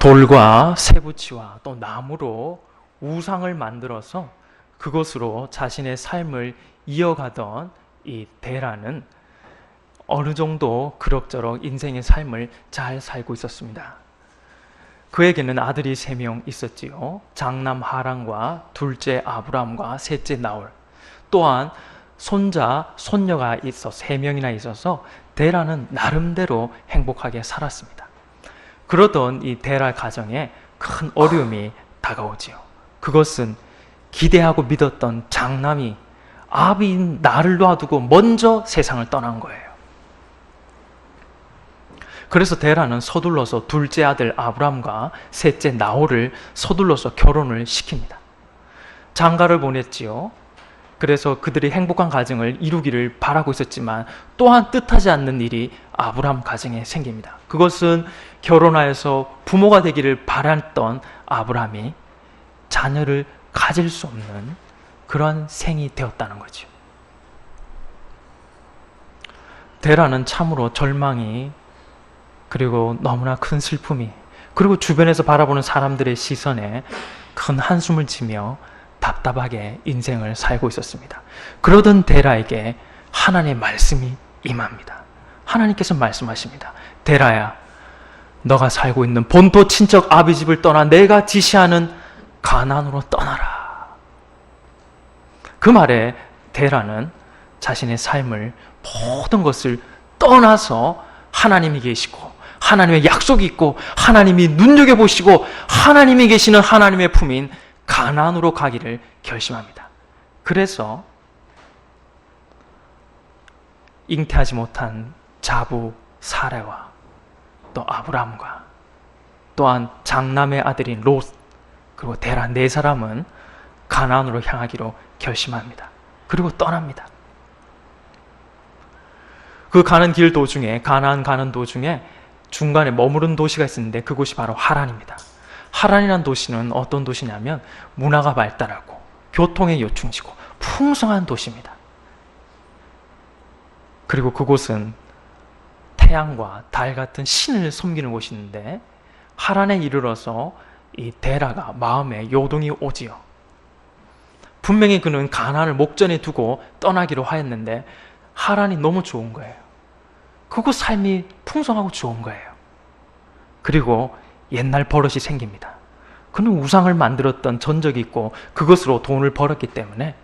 돌과 쇠붙이와 또 나무로 우상을 만들어서 그것으로 자신의 삶을 이어가던 이 데라는 어느 정도 그럭저럭 인생의 삶을 잘 살고 있었습니다. 그에게는 아들이 3명 있었지요. 장남 하란과 둘째 아브람과 셋째 나홀, 또한 손자, 손녀가 있어 3명이나 있어서 데라는 나름대로 행복하게 살았습니다. 그러던 이 데라 가정에 큰 어려움이 다가오지요. 그것은 기대하고 믿었던 장남이 아비인 나를 놔두고 먼저 세상을 떠난 거예요. 그래서 데라는 서둘러서 둘째 아들 아브람과 셋째 나홀을 서둘러서 결혼을 시킵니다. 장가를 보냈지요. 그래서 그들이 행복한 가정을 이루기를 바라고 있었지만 또한 뜻하지 않는 일이 아브람 가정에 생깁니다. 그것은 결혼하여서 부모가 되기를 바랐던 아브람이 자녀를 가질 수 없는 그런 생이 되었다는 거죠. 데라는 참으로 절망이, 그리고 너무나 큰 슬픔이, 그리고 주변에서 바라보는 사람들의 시선에 큰 한숨을 치며 답답하게 인생을 살고 있었습니다. 그러던 데라에게 하나님의 말씀이 임합니다. 하나님께서 말씀하십니다. 데라야, 너가 살고 있는 본토 친척 아비 집을 떠나 내가 지시하는 가나안으로 떠나라. 그 말에 데라는 자신의 삶을, 모든 것을 떠나서 하나님이 계시고 하나님의 약속이 있고 하나님이 눈여겨보시고 하나님이 계시는 하나님의 품인 가나안으로 가기를 결심합니다. 그래서 잉태하지 못한 자부 사레와 또 아브람과 또한 장남의 아들인 롯, 그리고 데라 4사람은 가나안으로 향하기로 결심합니다. 그리고 떠납니다. 그 가는 길 도중에, 가나안 가는 도중에 중간에 머무른 도시가 있었는데 그곳이 바로 하란입니다. 하란이라는 도시는 어떤 도시냐면 문화가 발달하고 교통의 요충지고 풍성한 도시입니다. 그리고 그곳은 태양과 달 같은 신을 섬기는 곳인데 하란에 이르러서 이 데라가 마음에 요동이 오지요. 분명히 그는 가나안을 목전에 두고 떠나기로 하였는데 하란이 너무 좋은 거예요. 그곳 삶이 풍성하고 좋은 거예요. 그리고 옛날 버릇이 생깁니다. 그는 우상을 만들었던 전적이 있고 그것으로 돈을 벌었기 때문에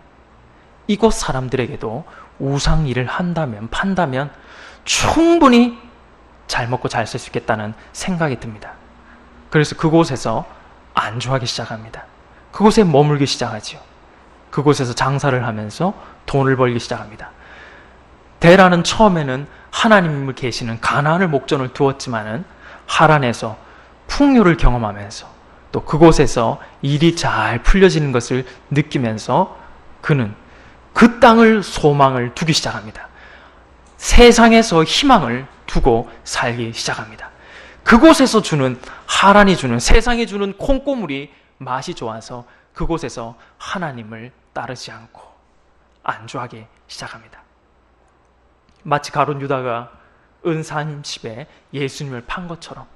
이곳 사람들에게도 우상 일을 한다면, 판다면 충분히 잘 먹고 잘 살 수 있겠다는 생각이 듭니다. 그래서 그곳에서 안주하기 시작합니다. 그곳에 머물기 시작하지요. 그곳에서 장사를 하면서 돈을 벌기 시작합니다. 데라는 처음에는 하나님을 계시는 가나안을 목전을 두었지만은 하란에서 풍요를 경험하면서 또 그곳에서 일이 잘 풀려지는 것을 느끼면서 그는 그 땅을 소망을 두기 시작합니다. 세상에서 희망을 두고 살기 시작합니다. 그곳에서 주는, 하란이 주는, 세상이 주는 콩고물이 맛이 좋아서 그곳에서 하나님을 따르지 않고 안주하기 시작합니다. 마치 가룟 유다가 은 30에 예수님을 판 것처럼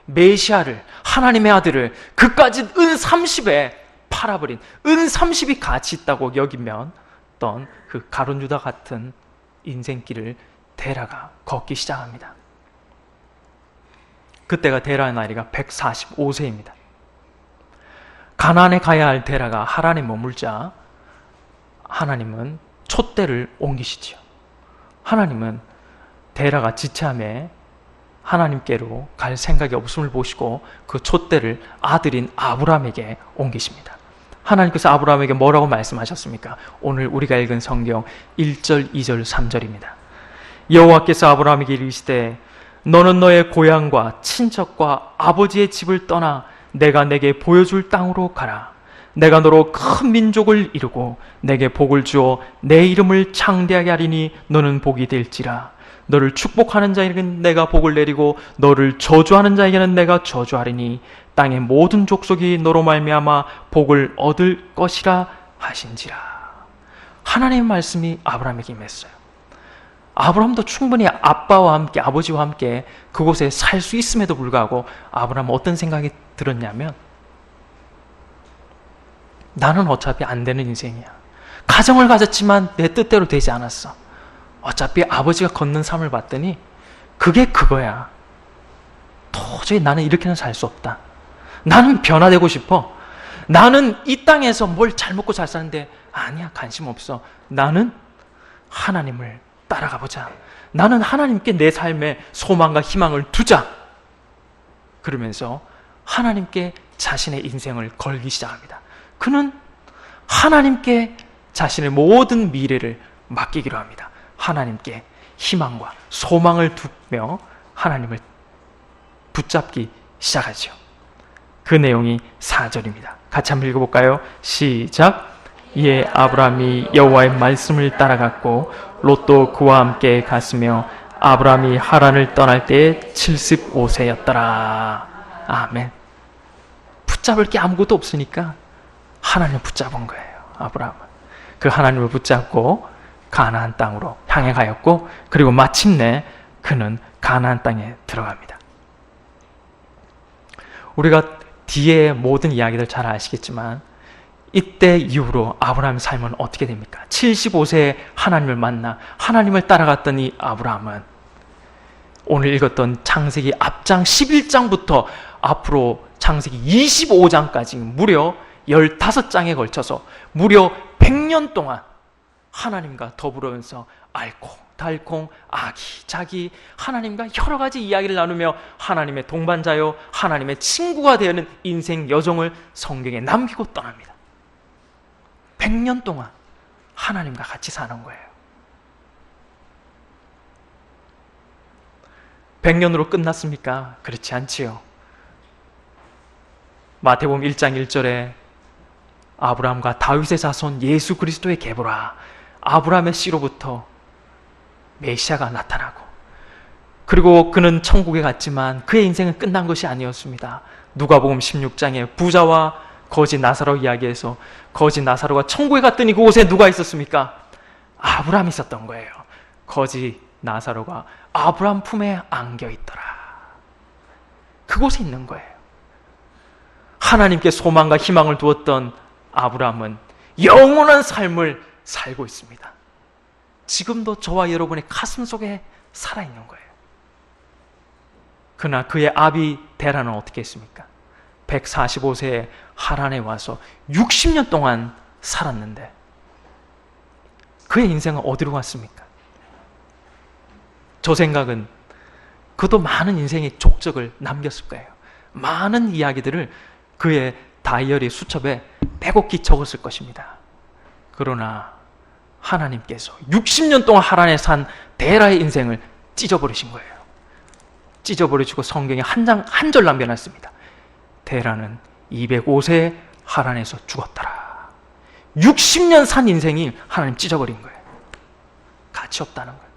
메시아를, 하나님의 아들을 그까짓 은 30에 팔아버린, 은 30이 가치 있다고 여기면 던 그 가룟 유다 같은 인생길을 데라가 걷기 시작합니다. 그때가 데라의 나이가 145세입니다. 가나안에 가야 할 데라가 하란에 머물자 하나님은 촛대를 옮기시지요. 하나님은 데라가 지체함에 하나님께로 갈 생각이 없음을 보시고 그 촛대를 아들인 아브람에게 옮기십니다. 하나님께서 아브람에게 뭐라고 말씀하셨습니까? 오늘 우리가 읽은 성경 1절, 2절, 3절입니다. 여호와께서 아브람에게 이르시되 너는 너의 고향과 친척과 아버지의 집을 떠나 내가 내게 보여줄 땅으로 가라. 내가 너로 큰 민족을 이루고 내게 복을 주어 내 이름을 창대하게 하리니 너는 복이 될지라. 너를 축복하는 자에게는 내가 복을 내리고 너를 저주하는 자에게는 내가 저주하리니 땅의 모든 족속이 너로 말미암아 복을 얻을 것이라 하신지라. 하나님의 말씀이 아브라함에게 임했어요. 아브라함도 충분히 아빠와 함께, 아버지와 함께 그곳에 살 수 있음에도 불구하고 아브라함은 어떤 생각이 들었냐면, 나는 어차피 안 되는 인생이야. 가정을 가졌지만 내 뜻대로 되지 않았어. 어차피 아버지가 걷는 삶을 봤더니 그게 그거야. 도저히 나는 이렇게는 살 수 없다. 나는 변화되고 싶어. 나는 이 땅에서 뭘 잘 먹고 잘 사는데 아니야, 관심 없어. 나는 하나님을 따라가 보자. 나는 하나님께 내 삶에 소망과 희망을 두자. 그러면서 하나님께 자신의 인생을 걸기 시작합니다. 그는 하나님께 자신의 모든 미래를 맡기기로 합니다. 하나님께 희망과 소망을 두며 하나님을 붙잡기 시작하죠. 그 내용이 4절입니다. 같이 한번 읽어볼까요? 시작. 이에 아브라함이 여호와의 말씀을 따라갔고 롯도 그와 함께 갔으며 아브라함이 하란을 떠날 때에 75세였더라. 아멘. 붙잡을 게 아무것도 없으니까 하나님을 붙잡은 거예요. 아브라함은 그 하나님을 붙잡고 가나안 땅으로 향해 가였고, 그리고 마침내 그는 가나안 땅에 들어갑니다. 우리가 뒤에 모든 이야기들 잘 아시겠지만 이때 이후로 아브라함의 삶은 어떻게 됩니까? 75세에 하나님을 만나 하나님을 따라갔던 이 아브라함은 오늘 읽었던 창세기 앞장 11장부터 앞으로 창세기 25장까지 무려 15장에 걸쳐서 무려 100년 동안 하나님과 더불어면서 알콩달콩 아기자기 하나님과 여러 가지 이야기를 나누며 하나님의 동반자요 하나님의 친구가 되는 인생 여정을 성경에 남기고 떠납니다. 100년 동안 하나님과 같이 사는 거예요. 100년으로 끝났습니까? 그렇지 않지요. 마태복음 1장 1절에 아브라함과 다윗의 자손 예수 그리스도의 계보라, 아브라함의 씨로부터 메시아가 나타나고, 그리고 그는 천국에 갔지만 그의 인생은 끝난 것이 아니었습니다. 누가복음 16장에 부자와 거지 나사로 이야기에서 거지 나사로가 천국에 갔더니 그곳에 누가 있었습니까? 아브라함이 있었던 거예요. 거지 나사로가 아브라함 품에 안겨 있더라. 그곳에 있는 거예요. 하나님께 소망과 희망을 두었던 아브라함은 영원한 삶을 살고 있습니다. 지금도 저와 여러분의 가슴 속에 살아있는 거예요. 그러나 그의 아비 데라는 어떻게 했습니까? 145세에 하란에 와서 60년 동안 살았는데 그의 인생은 어디로 갔습니까? 저 생각은 그도 많은 인생의 족적을 남겼을 거예요. 많은 이야기들을 그의 다이어리 수첩에 빼곡히 적었을 것입니다. 그러나 하나님께서 60년 동안 하란에 산 데라의 인생을 찢어버리신 거예요. 찢어버리시고 성경에 한 절 남겨놨습니다. 데라는 205세에 하란에서 죽었더라. 60년 산 인생이 하나님 찢어버린 거예요. 가치 없다는 거예요.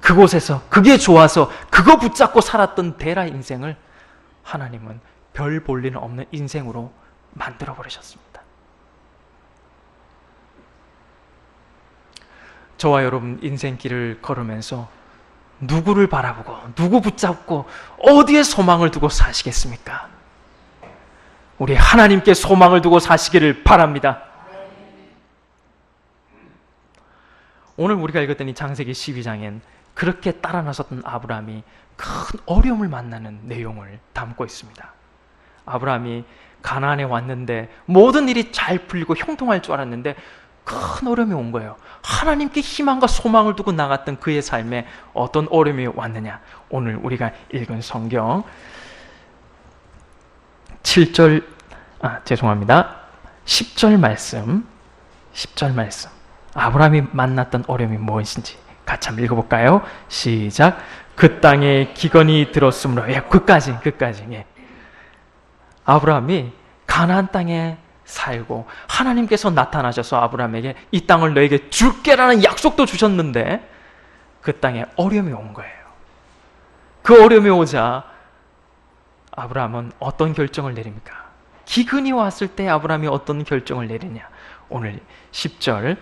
그곳에서 그게 좋아서 그거 붙잡고 살았던 데라의 인생을 하나님은 별 볼 일 없는 인생으로 만들어버리셨습니다. 저와 여러분 인생길을 걸으면서 누구를 바라보고 누구 붙잡고 어디에 소망을 두고 사시겠습니까? 우리 하나님께 소망을 두고 사시기를 바랍니다. 오늘 우리가 읽었던 이 창세기 12장엔 그렇게 따라 나섰던 아브라함이 큰 어려움을 만나는 내용을 담고 있습니다. 아브라함이 가나안에 왔는데 모든 일이 잘 풀리고 형통할 줄 알았는데 큰 어려움이 온 거예요. 하나님께 희망과 소망을 두고 나갔던 그의 삶에 어떤 어려움이 왔느냐? 오늘 우리가 읽은 성경 10절 말씀 아브라함이 만났던 어려움이 무엇인지 같이 한번 읽어볼까요? 시작. 그 땅에 기근이 들었으므로, 그까지. 아브라함이 가나안 땅에 살고 하나님께서 나타나셔서 아브라함에게 이 땅을 너에게 줄게라는 약속도 주셨는데 그 땅에 어려움이 온 거예요. 그 어려움이 오자 아브라함은 어떤 결정을 내립니까? 기근이 왔을 때 아브라함이 어떤 결정을 내리냐? 오늘 10절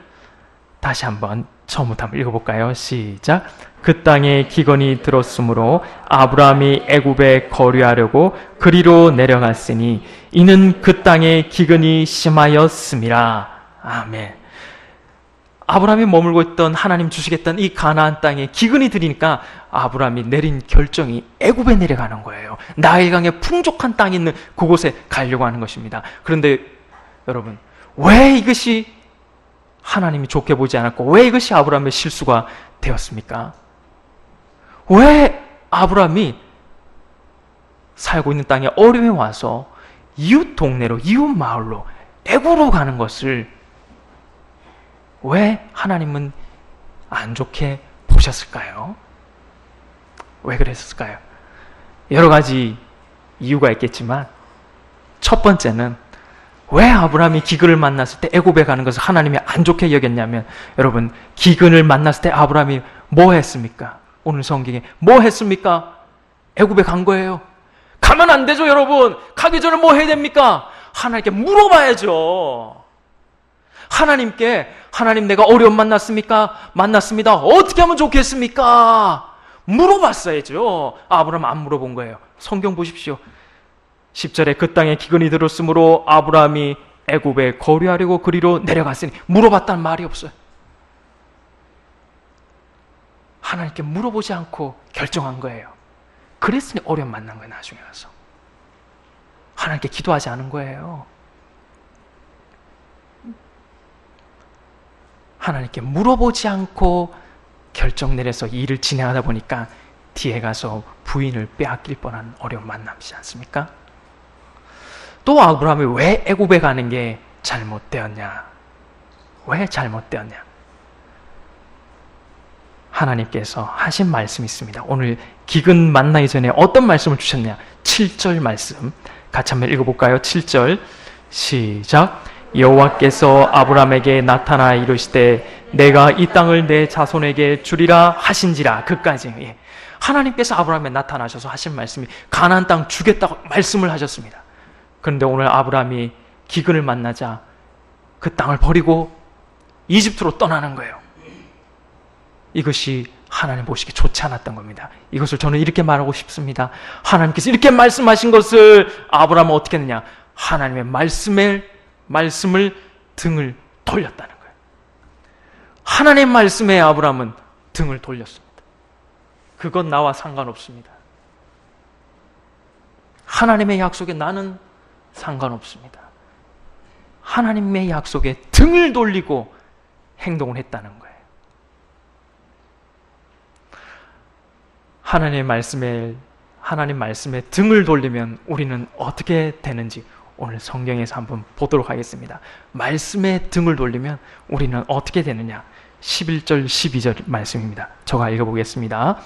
다시 한번 처음부터 한번 읽어볼까요? 시작. 그 땅에 기근이 들었으므로 아브라함이 애굽에 거류하려고 그리로 내려갔으니 이는 그 땅에 기근이 심하였음이라. 아멘. 아브라함이 머물고 있던 하나님 주시겠다는 이 가나안 땅에 기근이 들이니까 아브라함이 내린 결정이 애굽에 내려가는 거예요. 나일강의 풍족한 땅이 있는 그곳에 가려고 하는 것입니다. 그런데 여러분, 왜 이것이 하나님이 좋게 보지 않았고 왜 이것이 아브라함의 실수가 되었습니까? 왜 아브라함이 살고 있는 땅에 어려움이 와서 이웃 동네로, 이웃 마을로, 애굽으로 가는 것을 왜 하나님은 안 좋게 보셨을까요? 왜 그랬을까요? 여러 가지 이유가 있겠지만 첫 번째는 왜 아브라함이 기근을 만났을 때 애굽에 가는 것을 하나님이 안 좋게 여겼냐면, 여러분, 기근을 만났을 때 아브라함이 뭐 했습니까? 오늘 성경에 뭐 했습니까? 애굽에 간 거예요. 가면 안 되죠, 여러분. 가기 전에 뭐 해야 됩니까? 하나님께 물어봐야죠. 하나님께, 하나님 내가 어려움 만났습니까? 만났습니다. 어떻게 하면 좋겠습니까? 물어봤어야죠. 아브라함 안 물어본 거예요. 성경 보십시오. 10절에 그 땅에 기근이 들었으므로 아브라함이 애굽에 거류하려고 그리로 내려갔으니, 물어봤다는 말이 없어요. 하나님께 물어보지 않고 결정한 거예요. 그랬으니 어려움 만난 거예요. 나중에 가서 하나님께 기도하지 않은 거예요. 하나님께 물어보지 않고 결정 내려서 일을 진행하다 보니까 뒤에 가서 부인을 빼앗길 뻔한 어려움 만남이지 않습니까? 또 아브라함이 왜 애굽에 가는 게 잘못되었냐? 왜 잘못되었냐? 하나님께서 하신 말씀이 있습니다. 오늘 기근 만나기 전에 어떤 말씀을 주셨냐? 7절 말씀 같이 한번 읽어볼까요? 7절 시작. 여호와께서 아브라함에게 나타나 이르시되 내가 이 땅을 내 자손에게 주리라 하신지라. 그까지. 예. 하나님께서 아브라함에 나타나셔서 하신 말씀이 가나안 땅 주겠다고 말씀을 하셨습니다. 그런데 오늘 아브라함이 기근을 만나자 그 땅을 버리고 이집트로 떠나는 거예요. 이것이 하나님 보시기 좋지 않았던 겁니다. 이것을 저는 이렇게 말하고 싶습니다. 하나님께서 이렇게 말씀하신 것을 아브라함은 어떻게 했느냐? 하나님의 말씀을 등을 돌렸다는 거예요. 하나님의 말씀에 아브라함은 등을 돌렸습니다. 그건 나와 상관없습니다. 하나님의 약속에 나는 상관없습니다. 하나님의 약속에 등을 돌리고 행동을 했다는 거예요. 하나님 말씀에 등을 돌리면 우리는 어떻게 되는지 오늘 성경에서 한번 보도록 하겠습니다. 말씀에 등을 돌리면 우리는 어떻게 되느냐? 11절 12절 말씀입니다. 제가 읽어보겠습니다.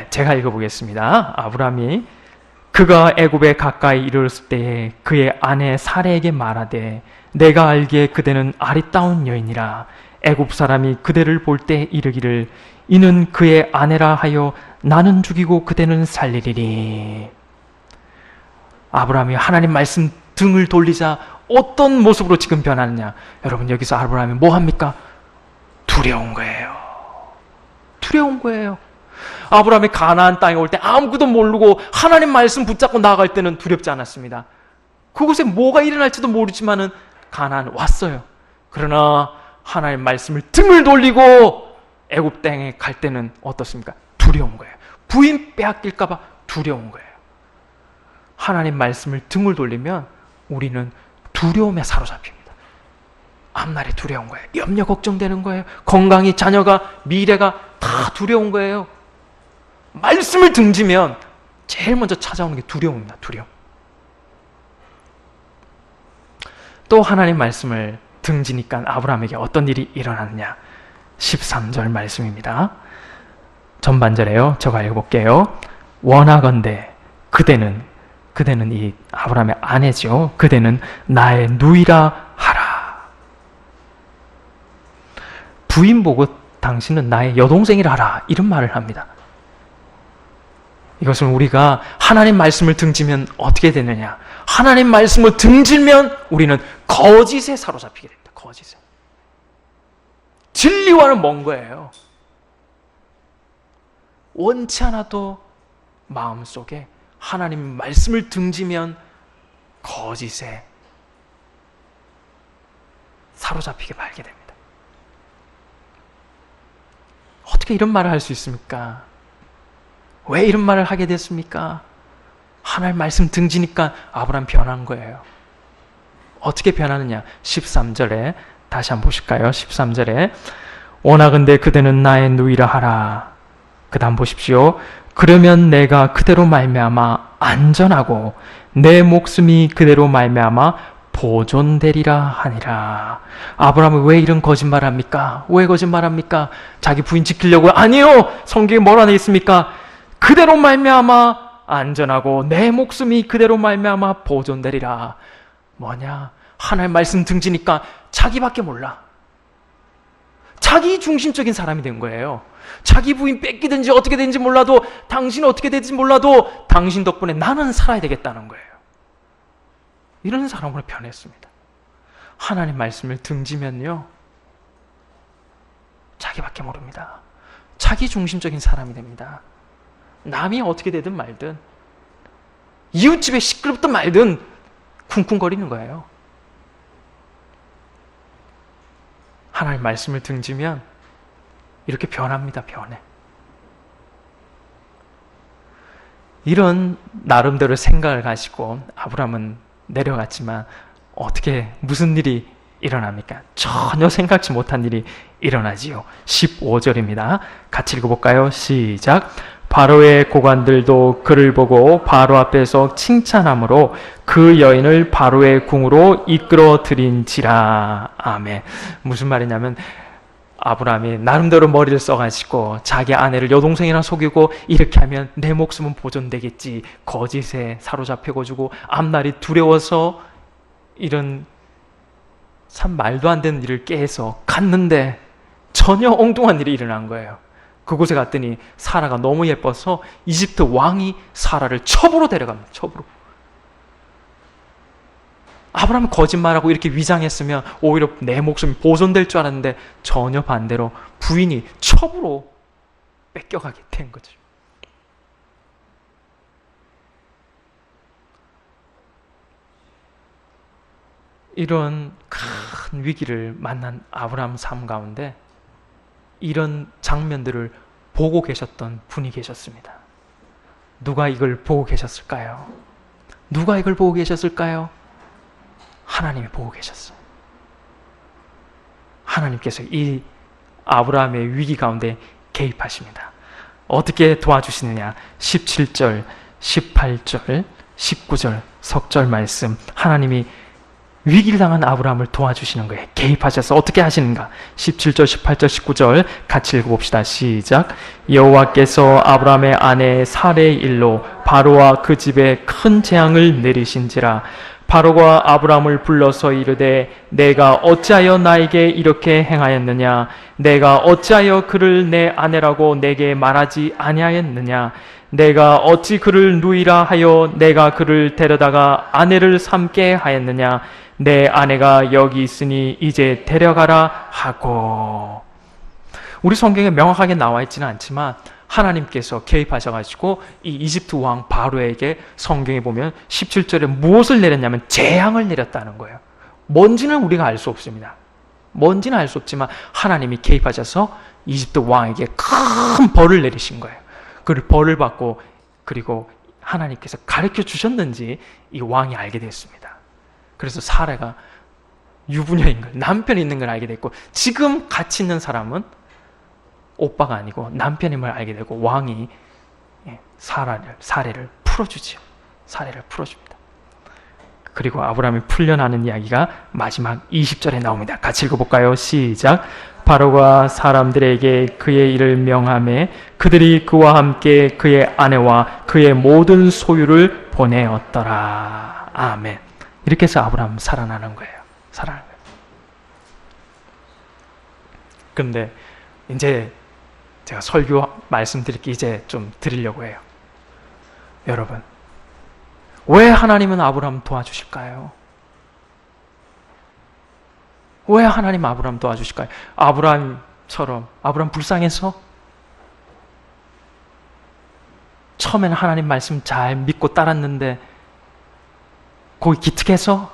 제가 읽어보겠습니다. 아브라함이 그가 애굽에 가까이 이르렀을 때에 그의 아내 사레에게 말하되 내가 알기에 그대는 아리따운 여인이라. 애굽 사람이 그대를 볼 때 이르기를 이는 그의 아내라 하여 나는 죽이고 그대는 살리리니. 아브라함이 하나님 말씀 등을 돌리자 어떤 모습으로 지금 변하느냐? 여러분, 여기서 아브라함이 뭐 합니까? 두려운 거예요. 두려운 거예요. 아브라함이 가나안 땅에 올 때 아무것도 모르고 하나님 말씀 붙잡고 나아갈 때는 두렵지 않았습니다. 그곳에 뭐가 일어날지도 모르지만은 가나안 왔어요. 그러나 하나님 말씀을 등을 돌리고 애굽 땅에 갈 때는 어떻습니까? 두려운 거예요. 부인 빼앗길까 봐 두려운 거예요. 하나님 말씀을 등을 돌리면 우리는 두려움에 사로잡힙니다. 앞날이 두려운 거예요. 염려 걱정되는 거예요. 건강이, 자녀가, 미래가 다 두려운 거예요. 말씀을 등지면 제일 먼저 찾아오는 게 두려움입니다. 두려움. 또 하나님 말씀을 등지니까 아브라함에게 어떤 일이 일어났느냐? 13절 말씀입니다. 전반절에요. 제가 읽어볼게요. 원하건대 그대는 이 아브라함의 아내죠. 그대는 나의 누이라 하라. 부인 보고 당신은 나의 여동생이라 하라. 이런 말을 합니다. 이것은 우리가 하나님 말씀을 등지면 어떻게 되느냐? 하나님 말씀을 등지면 우리는 거짓에 사로잡히게 됩니다. 거짓에. 진리와는 먼 거예요. 원치 않아도 마음속에 하나님 말씀을 등지면 거짓에 사로잡히게 말게 됩니다. 어떻게 이런 말을 할 수 있습니까? 왜 이런 말을 하게 됐습니까? 하나님 말씀 등지니까 아브라함 변한 거예요. 어떻게 변하느냐? 13절에 다시 한번 보실까요? 13절에 원하건대 그대는 나의 누이라 하라. 그 다음 보십시오. 그러면 내가 그대로 말미암아 안전하고 내 목숨이 그대로 말미암아 보존되리라 하니라. 아브라함은 왜 이런 거짓말을 합니까? 왜 거짓말합니까? 자기 부인 지키려고? 아니요! 성경에 뭐라 되어 있습니까? 그대로 말미암아 안전하고 내 목숨이 그대로 말미암아 보존되리라. 뭐냐? 하나님 말씀 등지니까 자기밖에 몰라. 자기 중심적인 사람이 된 거예요. 자기 부인 뺏기든지 어떻게 되는지 몰라도, 당신 어떻게 되든지 몰라도 당신 덕분에 나는 살아야 되겠다는 거예요. 이런 사람으로 변했습니다. 하나님 말씀을 등지면요, 자기밖에 모릅니다. 자기 중심적인 사람이 됩니다. 남이 어떻게 되든 말든, 이웃집에 시끄럽든 말든 쿵쿵거리는 거예요. 하나님 말씀을 등지면 이렇게 변합니다. 변해. 이런 나름대로 생각을 가지고 아브라함은 내려갔지만 어떻게 무슨 일이 일어납니까? 전혀 생각지 못한 일이 일어나지요. 15절입니다. 같이 읽어볼까요? 시작. 바로의 고관들도 그를 보고 바로 앞에서 칭찬함으로 그 여인을 바로의 궁으로 이끌어 들인지라. 아멘. 무슨 말이냐면 아브라함이 나름대로 머리를 써가지고 자기 아내를 여동생이랑 속이고 이렇게 하면 내 목숨은 보존되겠지. 거짓에 사로잡혀가지고 앞날이 두려워서 이런 참 말도 안 되는 일을 깨서 갔는데 전혀 엉뚱한 일이 일어난 거예요. 그곳에 갔더니 사라가 너무 예뻐서 이집트 왕이 사라를 첩으로 데려갑니다. 첩으로. 아브라함이 거짓말하고 이렇게 위장했으면 오히려 내 목숨이 보존될 줄 알았는데 전혀 반대로 부인이 첩으로 뺏겨가게 된 거죠. 이런 큰 위기를 만난 아브라함 삶 가운데 이런 장면들을 보고 계셨던 분이 계셨습니다. 누가 이걸 보고 계셨을까요? 누가 이걸 보고 계셨을까요? 하나님이 보고 계셨어요. 하나님께서 이 아브라함의 위기 가운데 개입하십니다. 어떻게 도와주시느냐? 17절, 18절, 19절 석절 말씀, 하나님이 위기를 당한 아브라함을 도와주시는 거예요. 개입하셔서 어떻게 하시는가? 17절, 18절, 19절 같이 읽어봅시다. 시작. 여호와께서 아브라함의 아내 사레의 일로 바로와 그 집에 큰 재앙을 내리신지라. 바로가 아브라함을 불러서 이르되 내가 어찌하여 나에게 이렇게 행하였느냐? 내가 어찌하여 그를 내 아내라고 내게 말하지 아니하였느냐? 내가 어찌 그를 누이라 하여 내가 그를 데려다가 아내를 삼게 하였느냐? 내 아내가 여기 있으니 이제 데려가라 하고. 우리 성경에 명확하게 나와 있지는 않지만 하나님께서 개입하셔가지고 이 이집트 왕 바로에게 성경에 보면 17절에 무엇을 내렸냐면 재앙을 내렸다는 거예요. 뭔지는 우리가 알 수 없습니다. 뭔지는 알 수 없지만 하나님이 개입하셔서 이집트 왕에게 큰 벌을 내리신 거예요. 그 벌을 받고 그리고 하나님께서 가르쳐 주셨는지 이 왕이 알게 됐습니다. 그래서 사라가 유부녀인 걸, 남편이 있는 걸 알게 됐고, 지금 같이 있는 사람은 오빠가 아니고 남편임을 알게 되고 왕이 사례를 풀어주지요. 사례를 풀어줍니다. 그리고 아브라함이 풀려나는 이야기가 마지막 20절에 나옵니다. 같이 읽어볼까요? 시작. 바로가 사람들에게 그의 일을 명하매 그들이 그와 함께 그의 아내와 그의 모든 소유를 보내었더라. 아멘. 이렇게 해서 아브라함 살아나는 거예요. 살아나는 거예요. 그런데 이제 제가 설교 말씀드릴 게 이제 좀 드리려고 해요. 여러분, 왜 하나님은 아브라함 도와주실까요? 왜 하나님 아브라함 도와주실까요? 아브라함처럼 아브라함 불쌍해서? 처음에는 하나님 말씀 잘 믿고 따랐는데 거기 기특해서?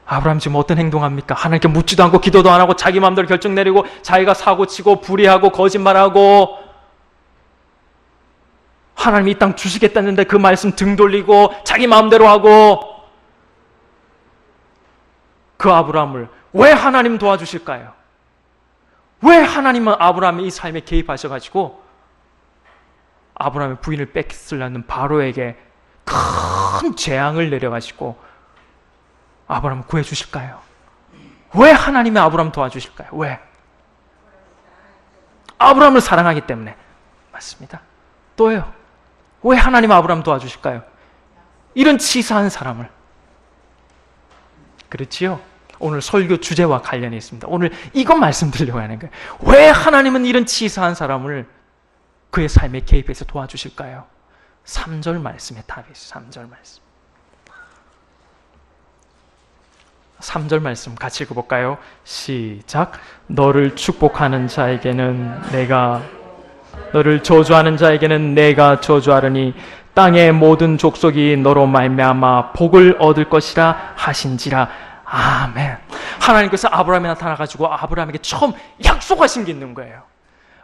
아브라함 지금 어떤 행동합니까? 하나님께 묻지도 않고 기도도 안 하고 자기 마음대로 결정 내리고 자기가 사고치고 불의하고 거짓말하고 하나님이 이 땅 주시겠다는데 그 말씀 등 돌리고 자기 마음대로 하고 그 아브라함을 왜 하나님 도와주실까요? 왜 하나님은 아브라함의 이 삶에 개입하셔가지고 아브라함의 부인을 뺏으려는 바로에게 큰 재앙을 내려가지고 아브라함을 구해주실까요? 왜 하나님이 아브라함 도와주실까요? 왜? 아브라함을 사랑하기 때문에. 맞습니다. 또요. 왜 하나님 아브라함 도와주실까요? 이런 치사한 사람을. 그렇지요? 오늘 설교 주제와 관련이 있습니다. 오늘 이것 말씀드리려고 하는 거예요. 왜 하나님은 이런 치사한 사람을 그의 삶에 개입해서 도와주실까요? 3절 말씀에 답이 있어요. 3절 말씀. 3절 말씀 같이 읽어볼까요? 시작. 너를 축복하는 자에게는 내가, 너를 저주하는 자에게는 내가 저주하려니 땅의 모든 족속이 너로 말미암아 복을 얻을 것이라 하신지라. 아멘. 하나님께서 아브라함에 나타나가지고 아브라함에게 처음 약속하신 게 있는 거예요.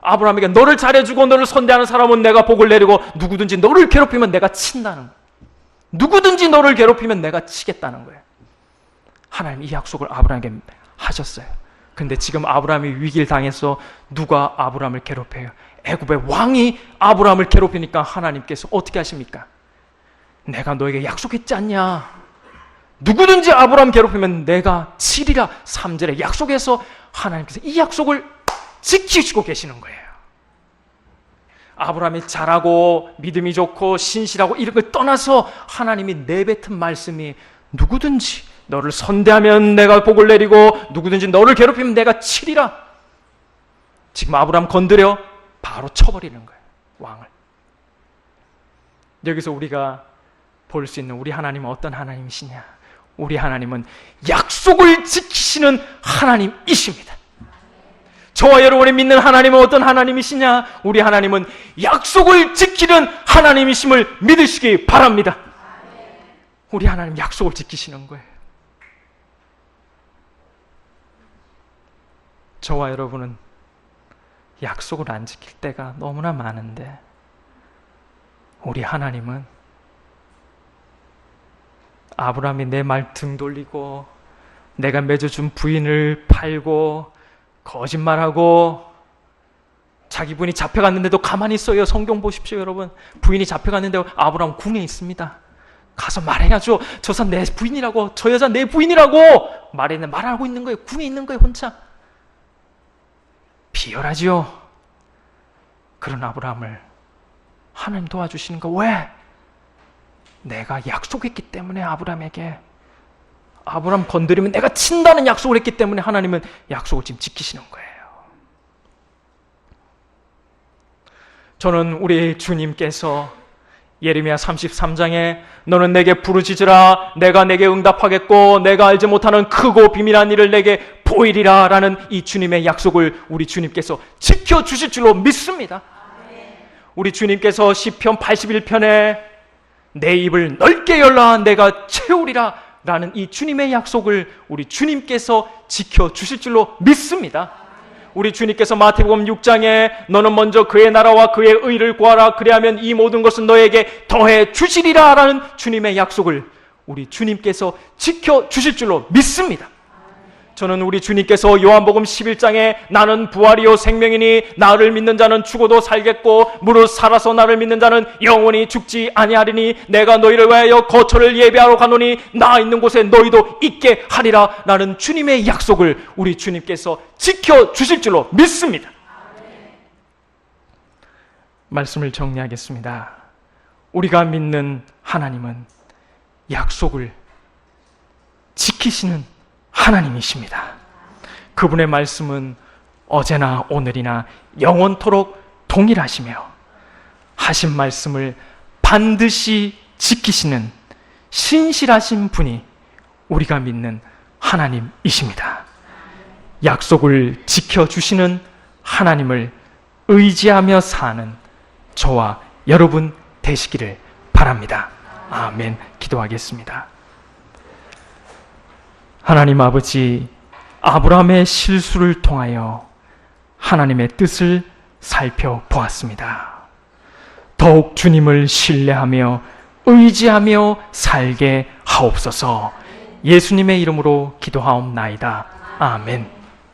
아브라함에게 너를 잘해주고 너를 선대하는 사람은 내가 복을 내리고 누구든지 너를 괴롭히면 내가 친다는 거예요. 누구든지 너를 괴롭히면 내가 치겠다는 거예요. 하나님 이 약속을 아브라함에게 하셨어요. 근데 지금 아브라함이 위기를 당해서 누가 아브라함을 괴롭혀요? 애굽의 왕이 아브라함을 괴롭히니까 하나님께서 어떻게 하십니까? 내가 너에게 약속했지 않냐? 누구든지 아브라함 괴롭히면 내가 치리라. 3절에 약속해서 하나님께서 이 약속을 지키시고 계시는 거예요. 아브라함이 잘하고 믿음이 좋고 신실하고 이런 걸 떠나서 하나님이 내뱉은 말씀이 누구든지 너를 선대하면 내가 복을 내리고 누구든지 너를 괴롭히면 내가 치리라. 지금 아브라함 건드려 바로 쳐버리는 거예요. 왕을. 여기서 우리가 볼 수 있는 우리 하나님은 어떤 하나님이시냐? 우리 하나님은 약속을 지키시는 하나님이십니다. 저와 여러분이 믿는 하나님은 어떤 하나님이시냐? 우리 하나님은 약속을 지키는 하나님이심을 믿으시기 바랍니다. 우리 하나님 약속을 지키시는 거예요. 저와 여러분은 약속을 안 지킬 때가 너무나 많은데 우리 하나님은 아브라함이 내 말 등 돌리고 내가 맺어준 부인을 팔고 거짓말하고 자기 부인이 잡혀갔는데도 가만히 있어요. 성경 보십시오 여러분. 부인이 잡혀갔는데 아브라함 궁에 있습니다. 가서 말해야죠. 저 사람 내 부인이라고, 저 여자 내 부인이라고 말하고 있는 거예요. 궁에 있는 거예요 혼자. 비열하지요. 그런 아브라함을 하나님 도와주시는 거 왜? 내가 약속했기 때문에 아브라함에게 아브라함 건드리면 내가 친다는 약속을 했기 때문에 하나님은 약속을 지금 지키시는 거예요. 저는 우리 주님께서 예레미야 33장에 너는 내게 부르짖으라 내가 내게 응답하겠고 내가 알지 못하는 크고 비밀한 일을 내게 보이리라 라는 이 주님의 약속을 우리 주님께서 지켜주실 줄로 믿습니다. 우리 주님께서 시편 81편에 내 입을 넓게 열라 내가 채우리라 라는 이 주님의 약속을 우리 주님께서 지켜주실 줄로 믿습니다. 우리 주님께서 마태복음 6장에 너는 먼저 그의 나라와 그의 의를 구하라 그리하면 이 모든 것은 너에게 더해 주시리라 라는 주님의 약속을 우리 주님께서 지켜주실 줄로 믿습니다. 저는 우리 주님께서 요한복음 11장에 나는 부활이요 생명이니 나를 믿는 자는 죽어도 살겠고 무릇 살아서 나를 믿는 자는 영원히 죽지 아니하리니 내가 너희를 위하여 거처를 예비하러 가노니 나 있는 곳에 너희도 있게 하리라 라는 주님의 약속을 우리 주님께서 지켜주실 줄로 믿습니다. 말씀을 정리하겠습니다. 우리가 믿는 하나님은 약속을 지키시는 하나님이십니다. 그분의 말씀은 어제나 오늘이나 영원토록 동일하시며 하신 말씀을 반드시 지키시는 신실하신 분이 우리가 믿는 하나님이십니다. 약속을 지켜주시는 하나님을 의지하며 사는 저와 여러분 되시기를 바랍니다. 아멘. 기도하겠습니다. 하나님 아버지, 아브라함의 실수를 통하여 하나님의 뜻을 살펴보았습니다. 더욱 주님을 신뢰하며 의지하며 살게 하옵소서. 예수님의 이름으로 기도하옵나이다. 아멘.